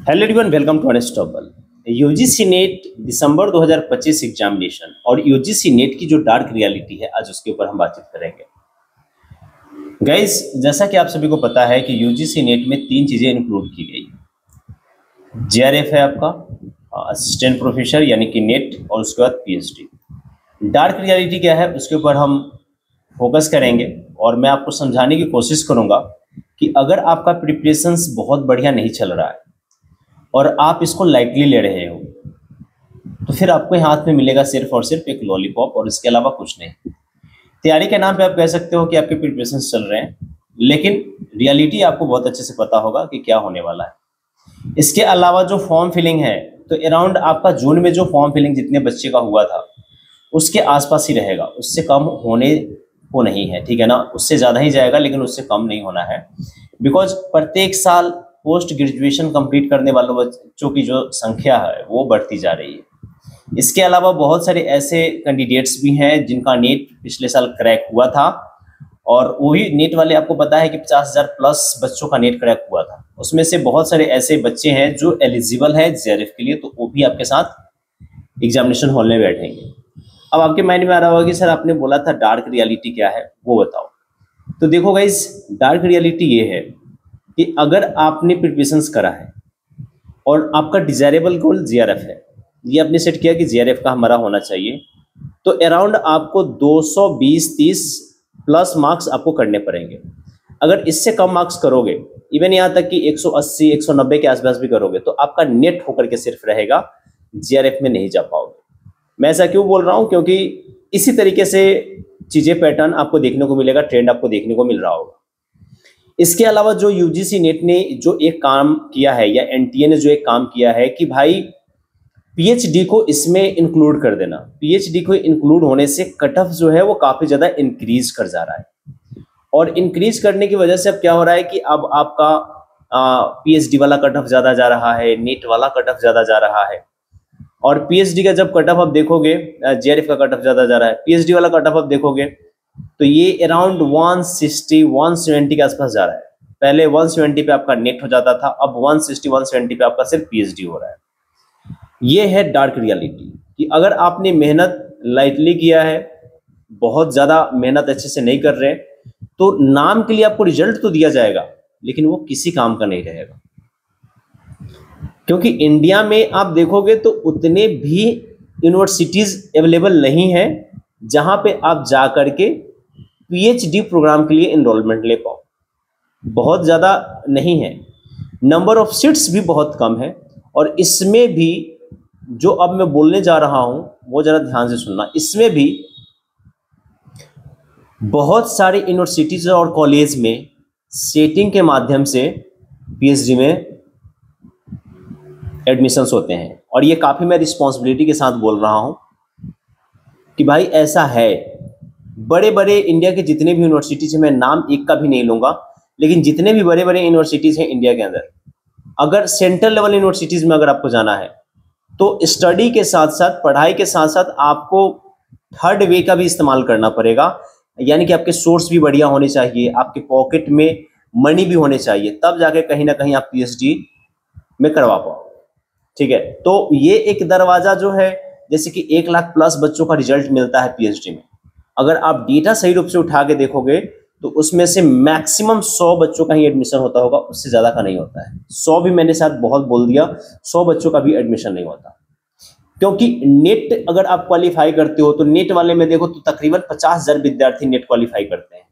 Hello everyone, welcome to unstoppable. UGC NET December 2025 examination और UGC NET की जो dark reality है, आज उसके ऊपर हम बातचीत करेंगे। गाइस, जैसा कि आप सभी को पता है कि यूजीसी नेट में तीन चीज़ें इंक्लूड की गई। जेआरएफ है आपका, असिस्टेंट प्रोफेसर यानी कि नेट, और उसके बाद पीएचडी। डार्क रियलिटी क्या है उसके ऊपर हम फोकस करेंगे और मैं आपको समझाने की कोशिश करूँगा कि अगर आपका प्रिपरेशंस बहुत बढ़िया नहीं चल रहा है और आप इसको लाइटली ले रहे हो, तो फिर आपको हाथ में मिलेगा सिर्फ और सिर्फ एक लॉलीपॉप और इसके अलावा कुछ नहीं। तैयारी के नाम पे आप कह सकते हो कि आपके प्रिपरेशन चल रहे हैं, लेकिन रियलिटी आपको बहुत अच्छे से पता होगा कि क्या होने वाला है। इसके अलावा जो फॉर्म फिलिंग है, तो अराउंड आपका जून में जो फॉर्म फिलिंग जितने बच्चे का हुआ था उसके आसपास ही रहेगा, उससे कम होने को नहीं है, ठीक है ना। उससे ज़्यादा ही जाएगा लेकिन उससे कम नहीं होना है, बिकॉज प्रत्येक साल पोस्ट ग्रेजुएशन कंप्लीट करने वालों बच्चों की जो संख्या है वो बढ़ती जा रही है। इसके अलावा बहुत सारे ऐसे कैंडिडेट्स भी हैं जिनका नेट पिछले साल क्रैक हुआ था, और वही नेट वाले आपको पता है कि 50,000 प्लस बच्चों का नेट क्रैक हुआ था। उसमें से बहुत सारे ऐसे बच्चे हैं जो एलिजिबल है जेआरएफ के लिए, तो वो भी आपके साथ एग्जामिनेशन हॉल में बैठेंगे। अब आपके माइंड में आ रहा होगा कि सर आपने बोला था डार्क रियलिटी क्या है, वो बताओ। तो देखो गाइस, डार्क रियलिटी ये है कि अगर आपने प्रिपरेशंस करा है और आपका डिजायरेबल गोल जीआरएफ है, ये आपने सेट किया कि जीआरएफ का हमारा होना चाहिए, तो अराउंड आपको 220-30 प्लस मार्क्स आपको करने पड़ेंगे। अगर इससे कम मार्क्स करोगे, इवन यहाँ तक कि 180-190 के आसपास भी करोगे, तो आपका नेट होकर के सिर्फ रहेगा, जीआरएफ में नहीं जा पाओगे। मैं ऐसा क्यों बोल रहा हूँ, क्योंकि इसी तरीके से चीजें पैटर्न आपको देखने को मिलेगा, ट्रेंड आपको देखने को मिल रहा होगा। इसके अलावा जो यूजीसी नेट ने जो एक काम किया है, या एनटीए ने जो एक काम किया है कि भाई पीएचडी को इसमें इंक्लूड कर देना। पीएचडी को इंक्लूड होने से कट ऑफ जो है वो काफी ज्यादा इंक्रीज कर जा रहा है, और इंक्रीज करने की वजह से अब क्या हो रहा है कि अब आपका पीएचडी वाला कट ऑफ ज्यादा जा रहा है, नेट वाला कट ऑफ ज्यादा जा रहा है। और पीएचडी का जब कट ऑफ आप देखोगे, जेआरएफ का कट ऑफ ज्यादा जा रहा है, पीएचडी वाला कट ऑफ आप देखोगे तो ये अराउंड 160-170 के आसपास जा रहा है। पहले 170 पे आपका नेट हो जाता था, अब 160-170 पे आपका सिर्फ पीएचडी हो रहा है। ये है डार्क रियलिटी कि अगर आपने मेहनत लाइटली किया है, बहुत ज्यादा मेहनत अच्छे से नहीं कर रहे, तो नाम के लिए आपको रिजल्ट तो दिया जाएगा लेकिन वो किसी काम का नहीं रहेगा। क्योंकि इंडिया में आप देखोगे तो उतने भी यूनिवर्सिटीज अवेलेबल नहीं है जहां पे आप जा करके पीएचडी प्रोग्राम के लिए एनरोलमेंट ले पाओ। बहुत ज़्यादा नहीं है, नंबर ऑफ सीट्स भी बहुत कम है। और इसमें भी जो अब मैं बोलने जा रहा हूं वो ज़रा ध्यान से सुनना, इसमें भी बहुत सारे यूनिवर्सिटीज और कॉलेज में सेटिंग के माध्यम से पीएचडी में एडमिशन्स होते हैं। और ये काफ़ी मैं रिस्पॉन्सिबिलिटी के साथ बोल रहा हूं कि भाई ऐसा है। बड़े बड़े इंडिया के जितने भी यूनिवर्सिटीज हैं, मैं नाम एक का भी नहीं लूंगा, लेकिन जितने भी बड़े बड़े यूनिवर्सिटीज हैं इंडिया के अंदर, अगर सेंट्रल लेवल यूनिवर्सिटीज में अगर आपको जाना है तो स्टडी के साथ साथ, पढ़ाई के साथ साथ आपको थर्ड वे का भी इस्तेमाल करना पड़ेगा। यानी कि आपके सोर्स भी बढ़िया होने चाहिए, आपके पॉकेट में मनी भी होने चाहिए, तब जाके कहीं ना कहीं आप पीएचडी में करवा पाओ। ठीक है, तो ये एक दरवाजा जो है, जैसे कि 1 लाख प्लस बच्चों का रिजल्ट मिलता है पीएचडी में, अगर आप डेटा सही रूप से उठा के देखोगे तो उसमें से मैक्सिमम 100 बच्चों का ही एडमिशन होता होगा, उससे ज्यादा का नहीं होता है। 100 भी मैंने शायद बहुत बोल दिया, 100 बच्चों का भी एडमिशन नहीं होता। क्योंकि नेट अगर आप क्वालिफाई करते हो तो नेट वाले में देखो तो तकरीबन 50,000 विद्यार्थी नेट क्वालिफाई करते हैं।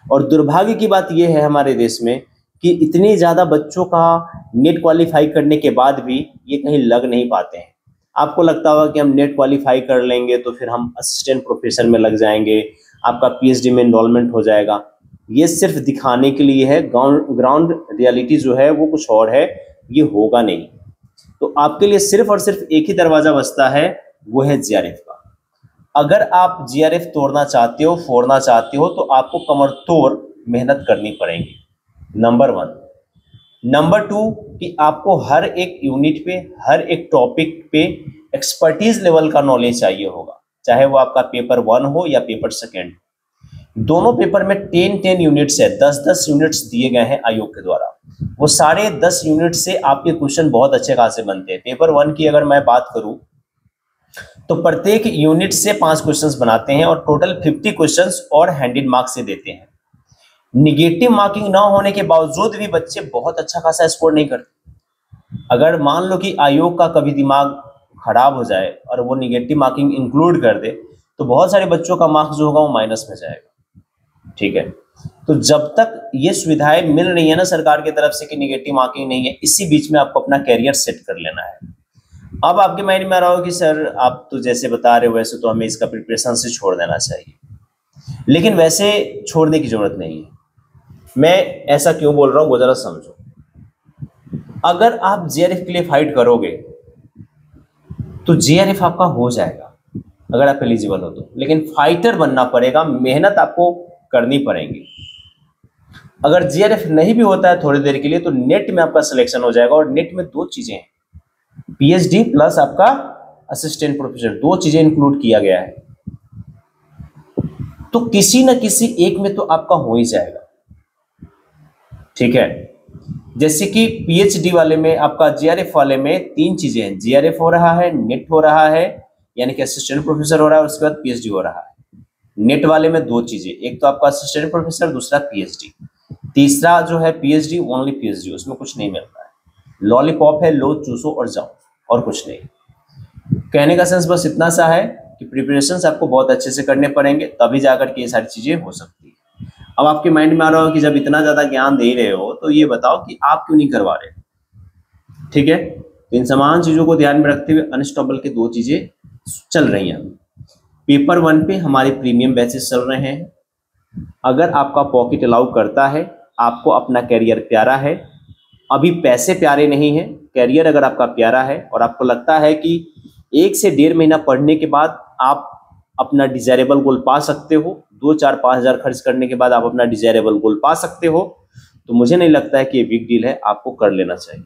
और दुर्भाग्य की बात यह है हमारे देश में कि इतने ज्यादा बच्चों का नेट क्वालिफाई करने के बाद भी ये कहीं लग नहीं पाते हैं। आपको लगता होगा कि हम नेट क्वालिफाई कर लेंगे तो फिर हम असिस्टेंट प्रोफेसर में लग जाएंगे, आपका पीएचडी में एनरोलमेंट हो जाएगा। ये सिर्फ दिखाने के लिए है, ग्राउंड रियलिटी जो है वो कुछ और है, ये होगा नहीं। तो आपके लिए सिर्फ और सिर्फ एक ही दरवाजा बचता है, वो है जीआरएफ का। अगर आप जीआरएफ तोड़ना चाहते हो, फोड़ना चाहते हो, तो आपको कमर तोड़ मेहनत करनी पड़ेगी, नंबर 1। नंबर 2 कि आपको हर एक यूनिट पे, हर एक टॉपिक पे एक्सपर्टीज लेवल का नॉलेज चाहिए होगा, चाहे वो आपका पेपर 1 हो या पेपर 2। दोनों पेपर में 10-10 यूनिट्स है, 10-10 यूनिट्स दिए गए हैं आयोग के द्वारा। वो सारे 10 यूनिट से आपके क्वेश्चन बहुत अच्छे खासे बनते हैं। पेपर 1 की अगर मैं बात करूं तो प्रत्येक यूनिट से 5 क्वेश्चंस बनाते हैं और टोटल 50 क्वेश्चंस और हैंडेड मार्क से देते हैं। निगेटिव मार्किंग ना होने के बावजूद भी बच्चे बहुत अच्छा खासा स्कोर नहीं करते। अगर मान लो कि आयोग का कभी दिमाग खराब हो जाए और वो निगेटिव मार्किंग इंक्लूड कर दे तो बहुत सारे बच्चों का मार्क्स जो होगा वो माइनस में जाएगा। ठीक है, तो जब तक ये सुविधाएं मिल रही है ना सरकार की तरफ से कि निगेटिव मार्किंग नहीं है, इसी बीच में आपको अपना कैरियर सेट कर लेना है। अब आपके माइंड में आ रहा हो कि सर आप तो जैसे बता रहे हो वैसे तो हमें इसका प्रिपरेशन से छोड़ देना चाहिए, लेकिन वैसे छोड़ने की जरूरत नहीं है। मैं ऐसा क्यों बोल रहा हूं वो जरा समझो। अगर आप जेआरएफ के लिए फाइट करोगे तो जेआरएफ आपका हो जाएगा अगर आप एलिजिबल हो तो, लेकिन फाइटर बनना पड़ेगा, मेहनत आपको करनी पड़ेगी। अगर जेआरएफ नहीं भी होता है थोड़ी देर के लिए तो नेट में आपका सिलेक्शन हो जाएगा। और नेट में 2 चीजें हैं, पीएचडी प्लस आपका असिस्टेंट प्रोफेसर, 2 चीजें इंक्लूड किया गया है। तो किसी न किसी एक में तो आपका हो ही जाएगा। ठीक है, जैसे कि पीएचडी वाले में आपका जेआरएफ वाले में 3 चीजें हैं, जेआरएफ हो रहा है, नेट हो रहा है यानी कि असिस्टेंट प्रोफेसर हो रहा है, उसके बाद पीएचडी हो रहा है। नेट वाले में 2 चीजें, एक तो आपका असिस्टेंट प्रोफेसर, दूसरा पीएचडी। तीसरा जो है पीएचडी, ओनली पीएचडी, उसमें कुछ नहीं मिल रहा है। लॉलीपॉप है, लो चूसो और जाओ, और कुछ नहीं। कहने का सेंस बस इतना सा है कि प्रिपरेशंस आपको बहुत अच्छे से करने पड़ेंगे, तभी जाकर के ये सारी चीजें हो सकती है। अब आपके माइंड में आ रहा हो कि जब इतना ज्यादा ज्ञान दे रहे हो तो ये बताओ कि आप क्यों नहीं करवा रहे। ठीक है, तो इन समान चीजों को ध्यान में रखते हुए अनस्टॉपेबल के 2 चीजें चल रही हैं। पेपर 1 पे हमारे प्रीमियम बैचेस चल रहे हैं। अगर आपका पॉकेट अलाउ करता है, आपको अपना कैरियर प्यारा है, अभी पैसे प्यारे नहीं हैं, कैरियर अगर आपका प्यारा है और आपको लगता है कि 1 से 1.5 महीना पढ़ने के बाद आप अपना डिजायरेबल गोल पा सकते हो, 2-4-5 हज़ार खर्च करने के बाद आप अपना डिजायरेबल गोल पा सकते हो, तो मुझे नहीं लगता है कि ये बिग डील है, आपको कर लेना चाहिए।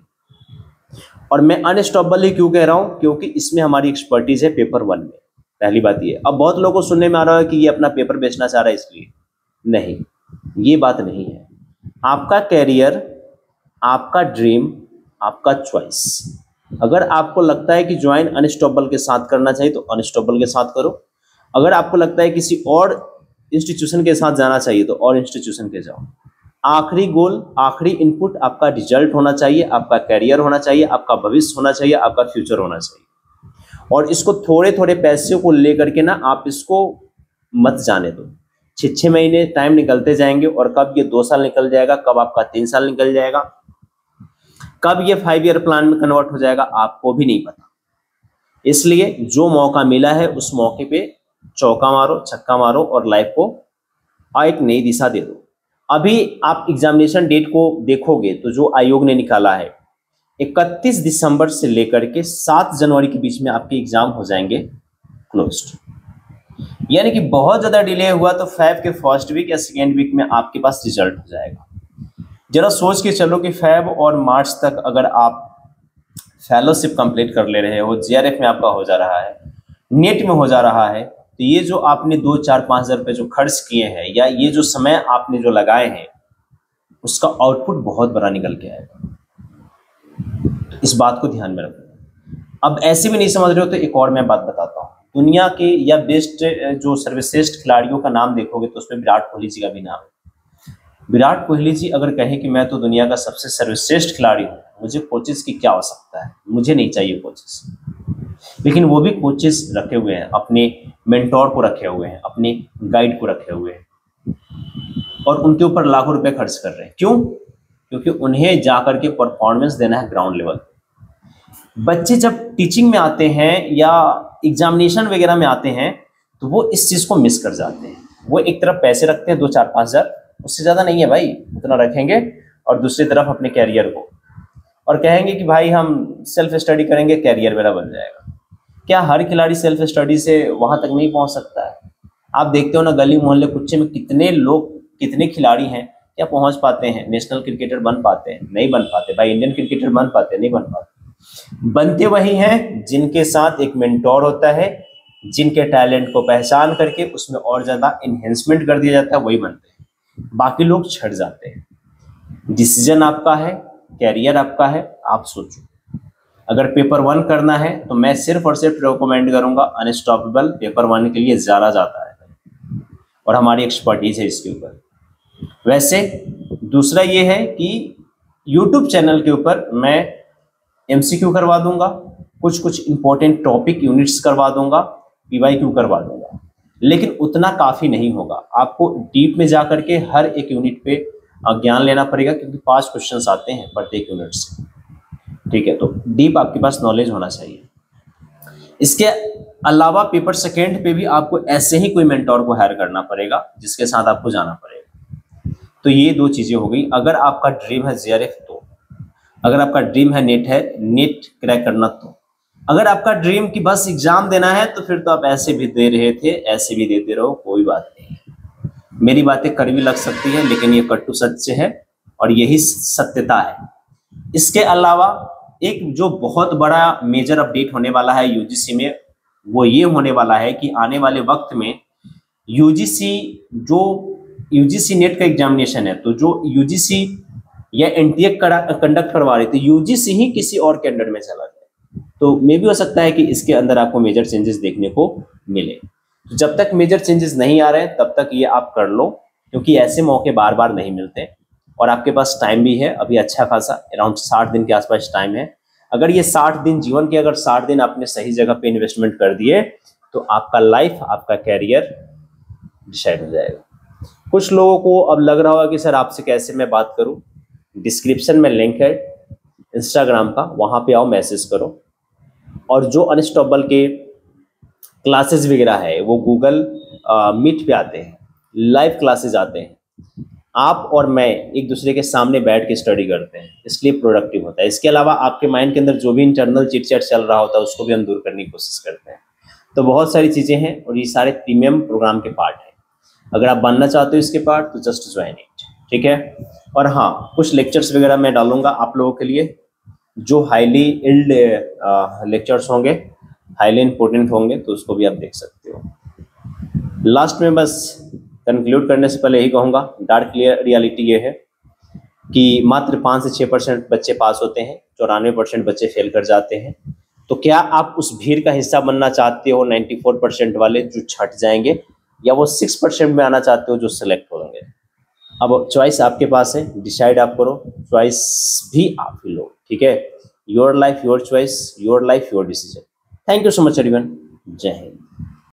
और मैं अनस्टॉपेबल ही क्यों कह रहा हूं, क्योंकि इसमें हमारी एक्सपर्टीज है पेपर 1 में। पहली बात ये। अब बहुत लोगों को सुनने में आ रहा है कि ये अपना पेपर बेचना चाह रहा है इसलिए, नहीं, ये बात नहीं है। आपका कैरियर, आपका ड्रीम, आपका चॉइस। अगर आपको लगता है कि ज्वाइन अनस्टॉपेबल के साथ करना चाहिए तो अनस्टॉपेबल के साथ करो। अगर आपको लगता है किसी और इंस्टीट्यूशन के साथ जाना चाहिए तो और इंस्टीट्यूशन के जाओ। आखिरी गोल, आखिरी इनपुट आपका रिजल्ट होना चाहिए, आपका कैरियर होना चाहिए, आपका भविष्य होना चाहिए, आपका फ्यूचर होना चाहिए। और इसको थोड़े थोड़े पैसे को लेकर के ना आप इसको मत जाने दो। 6-6 महीने टाइम निकलते जाएंगे और कब ये 2 साल निकल जाएगा, कब आपका 3 साल निकल जाएगा, कब ये 5 ईयर प्लान में कन्वर्ट हो जाएगा, आपको भी नहीं पता। इसलिए जो मौका मिला है उस मौके पे चौका मारो, छक्का मारो और लाइफ को एक नई दिशा दे दो। अभी आप एग्जामिनेशन डेट को देखोगे तो जो आयोग ने निकाला है 31 दिसंबर से लेकर के 7 जनवरी के बीच में आपके एग्जाम हो जाएंगे क्लोज्ड। यानी कि बहुत ज्यादा डिले हुआ तो फैब के फर्स्ट वीक या सेकेंड वीक में आपके पास रिजल्ट हो जाएगा। जरा सोच के चलो कि फैब और मार्च तक अगर आप फेलोशिप कंप्लीट कर ले रहे हो, जेआरएफ में आपका हो जा रहा है, नेट में हो जा रहा है, तो ये जो आपने 2-4-5 हज़ार रुपये जो खर्च किए हैं या ये जो समय आपने जो लगाए हैं उसका आउटपुट बहुत बड़ा निकल के आएगा। तो इस बात को ध्यान में रखो। अब ऐसे भी नहीं समझ रहे हो तो एक और मैं बात बताता हूँ। दुनिया के या बेस्ट जो सर्वश्रेष्ठ खिलाड़ियों का नाम देखोगे तो उसमें विराट कोहली जी का भी नाम है। विराट कोहली जी अगर कहें कि मैं तो दुनिया का सबसे सर्वश्रेष्ठ खिलाड़ी हूँ, मुझे कोचेस की क्या आवश्यकता है, मुझे नहीं चाहिए कोचेस, लेकिन वो भी कोचेस रखे हुए हैं, अपने मेंटोर को रखे हुए हैं, अपने गाइड को रखे हुए हैं और उनके ऊपर लाखों रुपए खर्च कर रहे हैं। क्यों? क्योंकि उन्हें जाकर के परफॉर्मेंस देना है ग्राउंड लेवल। बच्चे जब टीचिंग में आते हैं या एग्जामिनेशन वगैरह में आते हैं तो वो इस चीज को मिस कर जाते हैं। वो एक तरफ पैसे रखते हैं 2-4-5 हज़ार, उससे ज्यादा नहीं है भाई, उतना रखेंगे, और दूसरी तरफ अपने कैरियर को, और कहेंगे कि भाई हम सेल्फ स्टडी करेंगे, कैरियर मेरा बन जाएगा। क्या हर खिलाड़ी सेल्फ स्टडी से वहां तक नहीं पहुंच सकता है? आप देखते हो ना गली मोहल्ले कुच्चे में कितने लोग, कितने खिलाड़ी हैं, क्या पहुंच पाते हैं? नेशनल क्रिकेटर बन पाते हैं? नहीं बन पाते भाई। इंडियन क्रिकेटर बन पाते? नहीं बन पाते। बनते वही हैं जिनके साथ एक मेंटोर होता है, जिनके टैलेंट को पहचान करके उसमें और ज़्यादा इन्हेंसमेंट कर दिया जाता है, वही बनते हैं, बाकी लोग छट जाते हैं। डिसीजन आपका है, कैरियर आपका है, आप सोचो। अगर पेपर 1 करना है तो मैं सिर्फ और सिर्फ रिकमेंड करूंगा अनस्टॉपेबल, पेपर 1 के लिए ज़्यादा जाता है और हमारी एक्सपर्टीज है इसके ऊपर। वैसे दूसरा ये है कि यूट्यूब चैनल के ऊपर मैं MCQ करवा दूंगा, कुछ कुछ इंपॉर्टेंट टॉपिक यूनिट्स करवा दूंगा, PYQ करवा दूंगा, लेकिन उतना काफ़ी नहीं होगा। आपको डीप में जा करके हर एक यूनिट पे ज्ञान लेना पड़ेगा, क्योंकि 5 क्वेश्चंस आते हैं प्रत्येक यूनिट से, ठीक है। तो डीप आपके पास नॉलेज होना चाहिए। इसके अलावा पेपर सेकेंड पे भी आपको ऐसे ही कोई मेंटोर को हायर करना पड़ेगा, जिसके साथ आपको जाना पड़ेगा। तो ये 2 चीज़ें हो गई। अगर आपका ड्रीम है JRF तो, अगर आपका ड्रीम है नेट क्रैक करना तो, अगर आपका ड्रीम कि बस एग्जाम देना है तो फिर तो आप ऐसे भी दे रहे थे, ऐसे भी देते रहो, कोई बात नहीं। मेरी बातें कड़वी लग सकती है, लेकिन ये कटु सत्य है और यही सत्यता है। इसके अलावा एक जो बहुत बड़ा मेजर अपडेट होने वाला है UGC में, वो ये होने वाला है कि आने वाले वक्त में UGC नेट का एग्जामिनेशन है, तो जो UGC या NTA कंडक्ट करवा रही थी, UGC ही किसी और के अंडर में चला जाए, तो मे भी हो सकता है कि इसके अंदर आपको मेजर चेंजेस देखने को मिले। तो जब तक मेजर चेंजेस नहीं आ रहे हैं तब तक ये आप कर लो, क्योंकि ऐसे मौके बार बार नहीं मिलते और आपके पास टाइम भी है अभी अच्छा खासा, अराउंड 60 दिन के आसपास टाइम है। अगर ये 60 दिन जीवन के अगर 60 दिन आपने सही जगह पे इन्वेस्टमेंट कर दिए तो आपका लाइफ, आपका कैरियर डिसाइड हो जाएगा। कुछ लोगों को अब लग रहा होगा कि सर आपसे कैसे मैं बात करूं, डिस्क्रिप्शन में लिंक है इंस्टाग्राम का, वहां पे आओ, मैसेज करो। और जो अनस्टॉपेबल के क्लासेस वगैरह है वो गूगल मीट पे आते हैं, लाइव क्लासेस आते हैं, आप और मैं एक दूसरे के सामने बैठ के स्टडी करते हैं, इसलिए प्रोडक्टिव होता है। इसके अलावा आपके माइंड के अंदर जो भी इंटरनल चिट चैट चल रहा होता है उसको भी हम दूर करने की कोशिश करते हैं। तो बहुत सारी चीज़ें हैं और ये सारे प्रीमियम प्रोग्राम के पार्ट हैं। अगर आप बनना चाहते हो इसके पार्ट तो जस्ट ज्वाइन इट, ठीक है। और हाँ, कुछ लेक्चर्स वगैरह मैं डालूंगा आप लोगों के लिए, जो हाईली इल्ड लेक्चर्स होंगे, हाईली इंपॉर्टेंट होंगे, तो उसको भी आप देख सकते हो। लास्ट में बस कंक्लूड करने से पहले यही कहूँगा, डार्क रियलिटी ये है कि मात्र 5 से 6% बच्चे पास होते हैं, 94% बच्चे फेल कर जाते हैं। तो क्या आप उस भीड़ का हिस्सा बनना चाहते हो 94% वाले जो छट जाएंगे, या वो 6% में आना चाहते हो जो सिलेक्ट होंगे? अब चॉइस आपके पास है, डिसाइड आप करो, चॉइस भी आप ही लो, ठीक है। Your life your choice, your life your decision. Thank you so much everyone, जय हिंद।